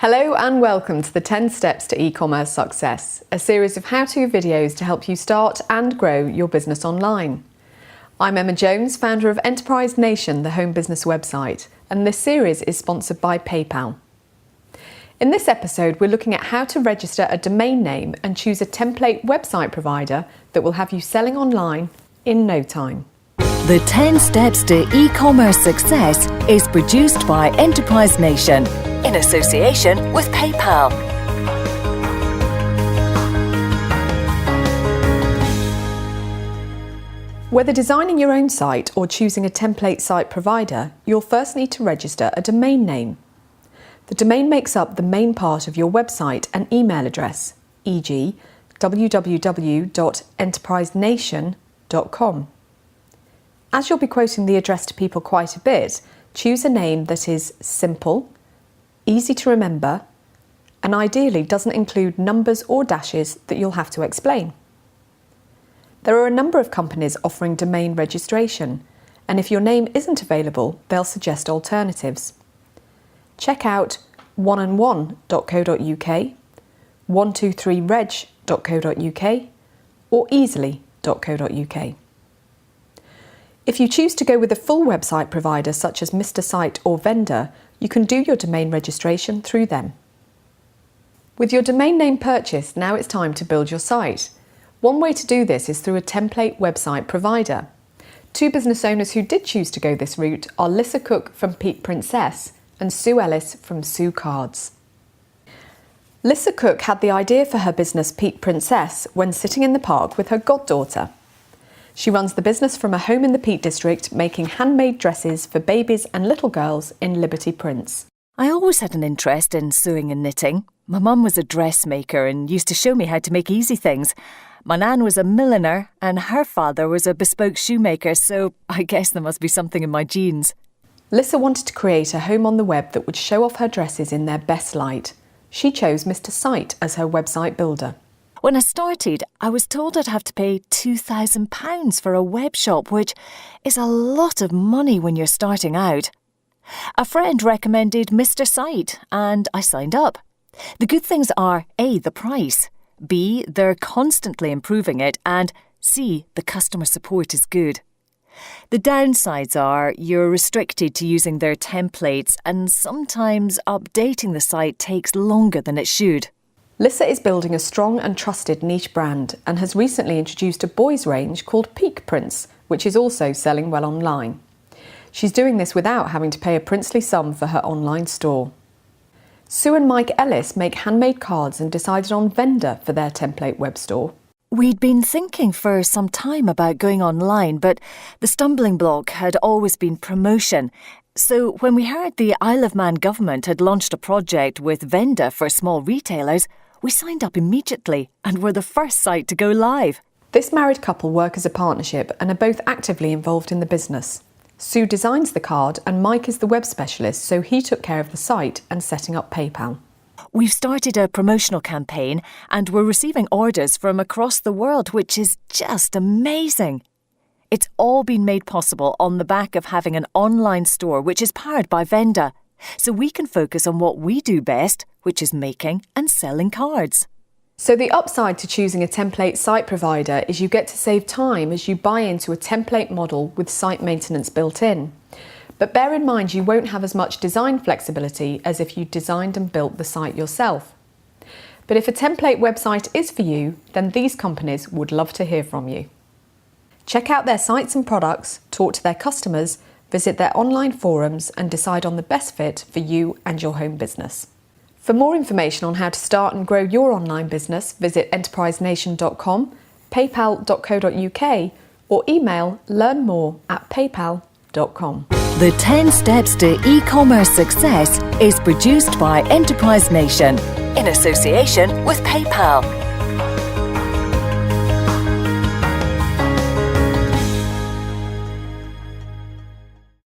Hello and welcome to the 10 Steps to E-Commerce Success, a series of how-to videos to help you start and grow your business online. I'm Emma Jones, founder of Enterprise Nation, the home business website, and this series is sponsored by PayPal. In this episode, we're looking at how to register a domain name and choose a template website provider that will have you selling online in no time. The 10 Steps to E-Commerce Success is produced by Enterprise Nation in association with PayPal. Whether designing your own site or choosing a template site provider, you'll first need to register a domain name. The domain makes up the main part of your website and email address, e.g. www.enterprisenation.com. As you'll be quoting the address to people quite a bit, choose a name that is simple, easy to remember, and ideally doesn't include numbers or dashes that you'll have to explain. There are a number of companies offering domain registration, and if your name isn't available, they'll suggest alternatives. Check out oneandone.co.uk, 123reg.co.uk, or easily.co.uk. If you choose to go with a full website provider such as Mr. Site or Vendor, you can do your domain registration through them. With your domain name purchased, now it's time to build your site. One way to do this is through a template website provider. Two business owners who did choose to go this route are Lissa Cook from Peat Princess and Sue Ellis from Sue Cards. Lissa Cook had the idea for her business Peat Princess when sitting in the park with her goddaughter. She runs the business from a home in the Peak District, making handmade dresses for babies and little girls in Liberty prints. I always had an interest in sewing and knitting. My mum was a dressmaker and used to show me how to make easy things. My nan was a milliner and her father was a bespoke shoemaker, so I guess there must be something in my genes. Lissa wanted to create a home on the web that would show off her dresses in their best light. She chose Mr. Site as her website builder. When I started, I was told I'd have to pay £2,000 for a web shop, which is a lot of money when you're starting out. A friend recommended Mr. Site and I signed up. The good things are A, the price, B, they're constantly improving it, and C, the customer support is good. The downsides are you're restricted to using their templates and sometimes updating the site takes longer than it should. Lissa is building a strong and trusted niche brand and has recently introduced a boys range called Peak Prints, which is also selling well online. She's doing this without having to pay a princely sum for her online store. Sue and Mike Ellis make handmade cards and decided on Vendor for their template web store. We'd been thinking for some time about going online, but the stumbling block had always been promotion. So when we heard the Isle of Man government had launched a project with Vendor for small retailers, we signed up immediately and were the first site to go live. This married couple work as a partnership and are both actively involved in the business. Sue designs the card and Mike is the web specialist, so he took care of the site and setting up PayPal. We've started a promotional campaign and we're receiving orders from across the world, which is just amazing. It's all been made possible on the back of having an online store which is powered by Vendor, so we can focus on what we do best, which is making and selling cards. So the upside to choosing a template site provider is you get to save time as you buy into a template model with site maintenance built in. But bear in mind you won't have as much design flexibility as if you designed and built the site yourself. But if a template website is for you, then these companies would love to hear from you. Check out their sites and products, talk to their customers, visit their online forums and decide on the best fit for you and your home business. For more information on how to start and grow your online business, visit enterprisenation.com, paypal.co.uk or email learnmore@paypal.com. The 10 Steps to E-Commerce Success is produced by Enterprise Nation in association with PayPal.